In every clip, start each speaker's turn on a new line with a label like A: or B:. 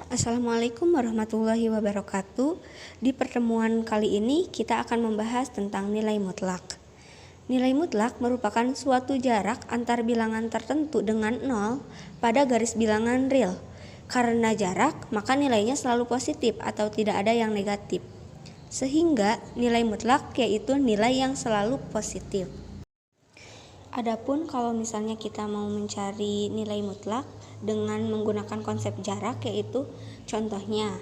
A: Assalamualaikum warahmatullahi wabarakatuh. Di pertemuan kali ini kita akan membahas tentang nilai mutlak. Nilai mutlak merupakan suatu jarak antar bilangan tertentu dengan 0 pada garis bilangan real. Karena jarak, maka nilainya selalu positif atau tidak ada yang negatif. Sehingga nilai mutlak yaitu nilai yang selalu positif. Adapun kalau misalnya kita mau mencari nilai mutlak dengan menggunakan konsep jarak, yaitu contohnya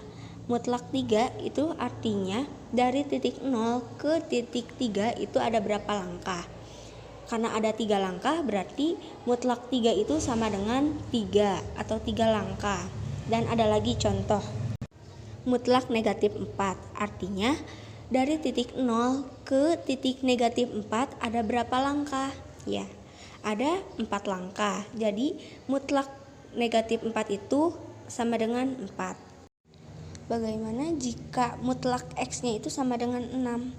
A: mutlak 3 itu artinya dari titik 0 ke titik 3 itu ada berapa langkah. Karena ada 3 langkah berarti mutlak 3 itu sama dengan 3 atau 3 langkah. Dan ada lagi contoh mutlak negatif 4 artinya dari titik 0 ke titik negatif 4 ada berapa langkah? Ya, ada 4 langkah. Jadi mutlak negatif 4 itu sama dengan 4. Bagaimana jika mutlak X-nya itu sama dengan 6?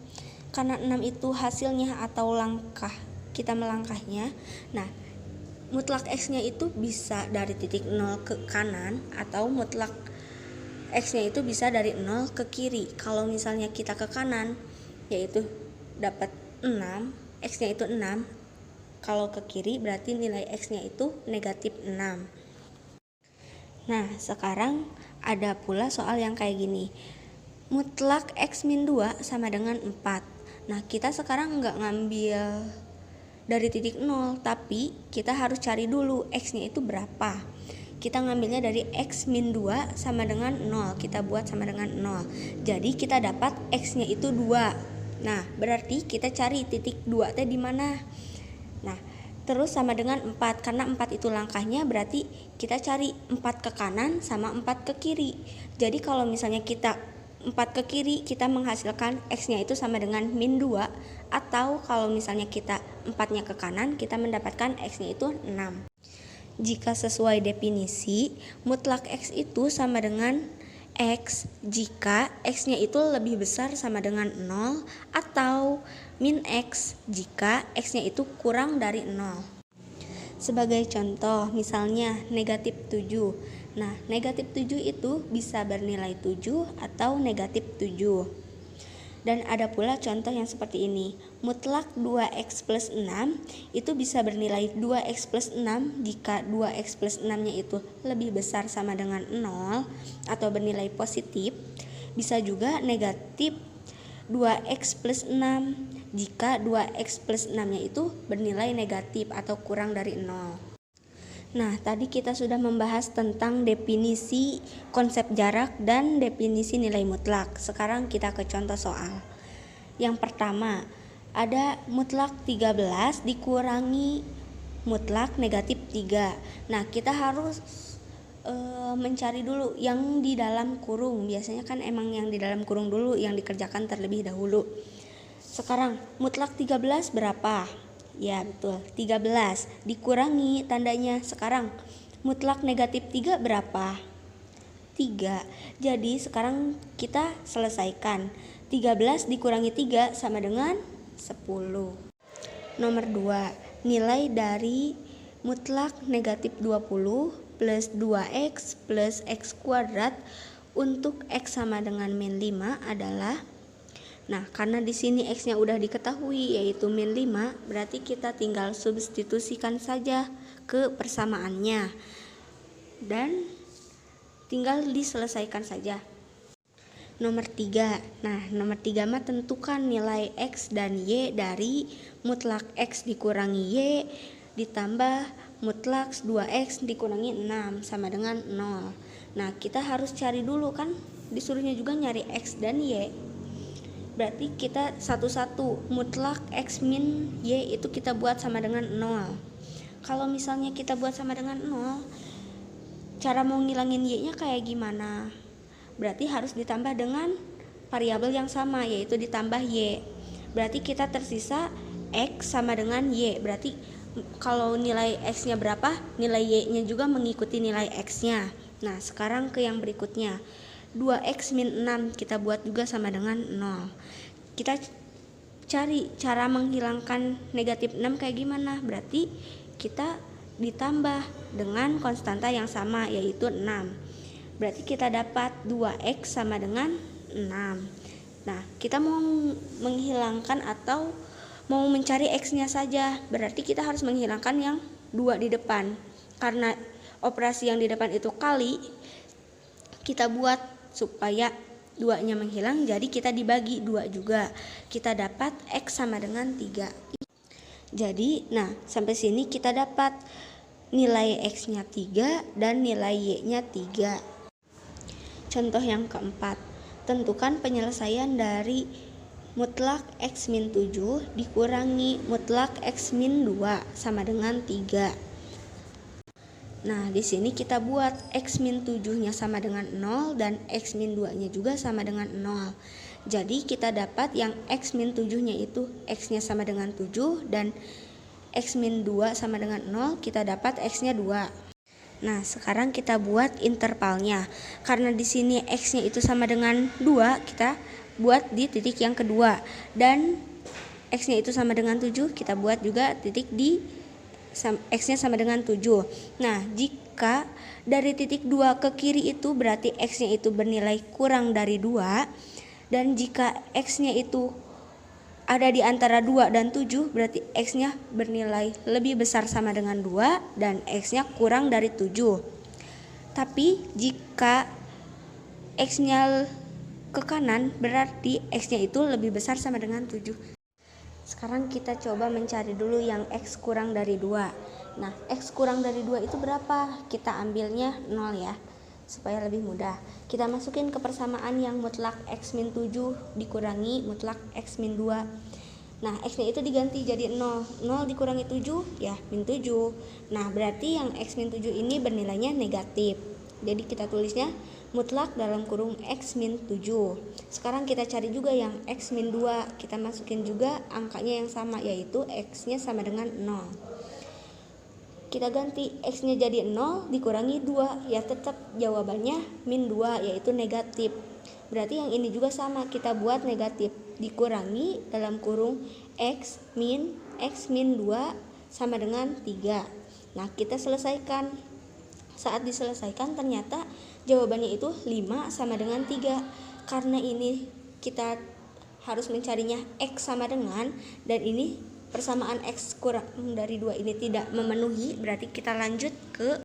A: Karena 6 itu hasilnya atau langkah kita melangkahnya. Nah, mutlak X-nya itu bisa dari titik 0 ke kanan atau mutlak X-nya itu bisa dari 0 ke kiri. Kalau misalnya kita ke kanan yaitu dapat 6, X-nya itu 6. Kalau ke kiri berarti nilai X-nya itu negatif 6. Nah, sekarang ada pula soal yang kayak gini. Mutlak X min 2 sama dengan 4. Nah, kita sekarang nggak ngambil dari titik 0, tapi kita harus cari dulu X-nya itu berapa. Kita ngambilnya dari X min 2 sama dengan 0. Kita buat sama dengan 0. Jadi kita dapat X-nya itu 2. Nah, berarti kita cari titik 2 teh di mana? Nah, terus sama dengan 4. Karena 4 itu langkahnya berarti kita cari 4 ke kanan sama 4 ke kiri. Jadi kalau misalnya kita 4 ke kiri, kita menghasilkan X-nya itu sama dengan min 2. Atau kalau misalnya kita 4-nya ke kanan, kita mendapatkan X-nya itu 6. Jika sesuai definisi, mutlak X itu sama dengan X jika X-nya itu lebih besar sama dengan 0 atau min X jika X-nya itu kurang dari 0. Sebagai contoh, misalnya negatif 7. Nah, negatif 7 itu bisa bernilai 7 atau negatif 7. Dan ada pula contoh yang seperti ini. Mutlak 2x plus 6 itu bisa bernilai 2x plus 6 jika 2x plus 6-nya itu lebih besar sama dengan 0 atau bernilai positif. Bisa juga negatif 2x plus 6 jika 2x plus 6-nya itu bernilai negatif atau kurang dari 0. Nah, tadi kita sudah membahas tentang definisi konsep jarak dan definisi nilai mutlak. Sekarang kita ke contoh soal. Yang pertama, ada mutlak 13 dikurangi mutlak negatif 3. Nah, kita harus mencari dulu yang di dalam kurung. Biasanya kan emang yang di dalam kurung dulu yang dikerjakan terlebih dahulu. Sekarang, mutlak 13 berapa? Ya, betul, 13 dikurangi tandanya. Sekarang mutlak negatif 3 berapa? 3. Jadi sekarang kita selesaikan. 13 dikurangi 3 sama dengan 10. Nomor 2, nilai dari mutlak negatif 20 plus 2x plus x kuadrat untuk x sama dengan min 5 adalah. Nah, karena di sini X-nya udah diketahui yaitu min 5, berarti kita tinggal substitusikan saja ke persamaannya. Dan tinggal diselesaikan saja. Nomor 3. Nah, nomor 3 mah tentukan nilai X dan Y dari mutlak X dikurangi Y ditambah mutlak 2X dikurangi 6 sama dengan 0. Nah, kita harus cari dulu kan, disuruhnya juga nyari X dan Y. Berarti kita satu-satu mutlak X min Y itu kita buat sama dengan 0. Kalau misalnya kita buat sama dengan 0, cara mau ngilangin Y-nya kayak gimana? Berarti harus ditambah dengan variabel yang sama, yaitu ditambah Y. Berarti kita tersisa X sama dengan Y. Berarti kalau nilai X-nya berapa, nilai Y-nya juga mengikuti nilai X-nya. Nah, sekarang ke yang berikutnya. 2x min 6 kita buat juga sama dengan 0. Kita cari cara menghilangkan negatif 6 kayak gimana. Berarti kita ditambah dengan konstanta yang sama yaitu 6. berarti kita dapat 2x sama dengan 6. Nah, kita mau menghilangkan atau mau mencari x-nya saja, berarti kita harus menghilangkan yang 2 di depan. Karena operasi yang di depan itu kali, kita buat supaya 2-nya menghilang, jadi kita dibagi 2 juga. Kita dapat x sama dengan 3. Jadi, nah sampai sini kita dapat nilai x-nya 3 dan nilai y-nya 3. Contoh yang keempat, tentukan penyelesaian dari mutlak x min 7 dikurangi mutlak x min 2 sama dengan 3. Nah, di sini kita buat x min 7-nya sama dengan 0 dan x min 2-nya juga sama dengan 0. Jadi kita dapat yang x min 7-nya itu x-nya sama dengan 7 dan x min 2 sama dengan 0, kita dapat x-nya 2. Nah, sekarang kita buat intervalnya. Karena di sini x-nya itu sama dengan 2, kita buat di titik yang kedua. Dan x-nya itu sama dengan 7, kita buat juga titik di x-nya sama dengan 7. Nah, jika dari titik 2 ke kiri itu berarti x-nya itu bernilai kurang dari 2. Dan jika x-nya itu ada di antara 2 dan 7, berarti x-nya bernilai lebih besar sama dengan 2 dan x-nya kurang dari 7. Tapi jika x-nya ke kanan, berarti x-nya itu lebih besar sama dengan 7. Sekarang kita coba mencari dulu yang x kurang dari 2. Nah, x kurang dari 2 itu berapa? Kita ambilnya 0 ya, supaya lebih mudah. Kita masukin ke persamaan yang mutlak x min 7 dikurangi mutlak x min 2. Nah, x-nya itu diganti jadi 0. 0 dikurangi 7, ya min 7. Nah, berarti yang x min 7 ini bernilainya negatif. Jadi kita tulisnya mutlak dalam kurung x min 7. Sekarang kita cari juga yang x min 2. Kita masukin juga angkanya yang sama, yaitu x-nya sama dengan 0. Kita ganti x-nya jadi 0 dikurangi 2. Ya tetap jawabannya min 2, yaitu negatif. Berarti yang ini juga sama, kita buat negatif. Dikurangi dalam kurung x min 2 sama dengan 3. Nah, kita selesaikan. Saat diselesaikan ternyata jawabannya itu 5 sama dengan 3. Karena ini kita harus mencarinya x sama dengan, dan ini persamaan x kurang dari 2 ini tidak memenuhi, berarti kita lanjut ke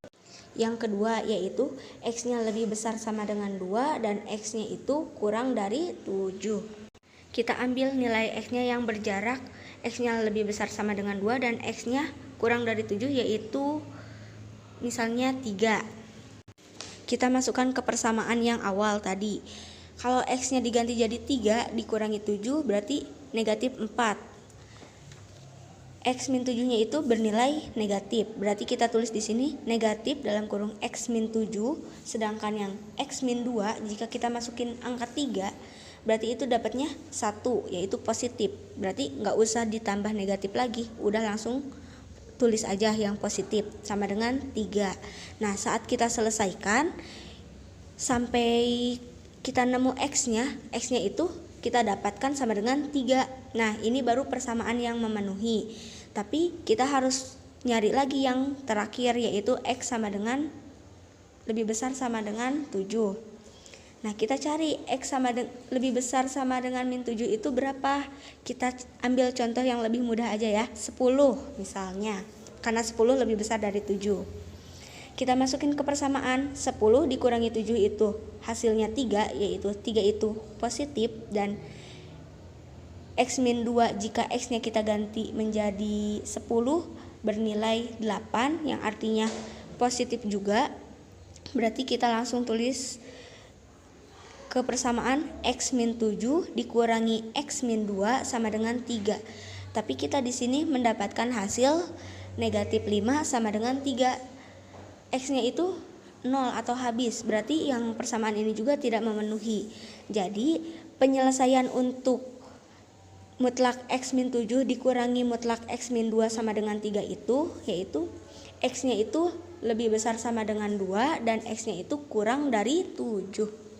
A: yang kedua, yaitu x-nya lebih besar sama dengan 2 dan x-nya itu kurang dari 7. Kita ambil nilai x-nya yang berjarak, x-nya lebih besar sama dengan 2 dan x-nya kurang dari 7, yaitu misalnya 3. Kita masukkan ke persamaan yang awal tadi. Kalau x-nya diganti jadi 3 dikurangi 7 berarti negatif 4. X min 7-nya itu bernilai negatif. Berarti kita tulis di sini negatif dalam kurung x min 7. Sedangkan yang x min 2 jika kita masukin angka 3 berarti itu dapatnya 1, yaitu positif. Berarti nggak usah ditambah negatif lagi, udah langsung tulis aja yang positif sama dengan 3. Nah, saat kita selesaikan sampai kita nemu x-nya itu kita dapatkan sama dengan 3. Nah, ini baru persamaan yang memenuhi. Tapi kita harus nyari lagi yang terakhir, yaitu x sama dengan lebih besar sama dengan 7. Nah, kita cari x lebih besar sama dengan min 7 itu berapa? Kita ambil contoh yang lebih mudah aja ya, 10 misalnya. Karena 10 lebih besar dari 7. Kita masukin ke persamaan, 10 dikurangi 7 itu hasilnya 3, yaitu 3 itu positif, dan x min 2 jika x-nya kita ganti menjadi 10 bernilai 8 yang artinya positif juga. Berarti kita langsung tulis ke persamaan x min 7 dikurangi x min 2 sama dengan 3. Tapi kita di sini mendapatkan hasil negatif 5 sama dengan 3. X-nya itu 0 atau habis, berarti yang persamaan ini juga tidak memenuhi. Jadi penyelesaian untuk mutlak x min 7 dikurangi mutlak x min 2 sama dengan 3 itu, yaitu x-nya itu lebih besar sama dengan 2 dan x-nya itu kurang dari 7.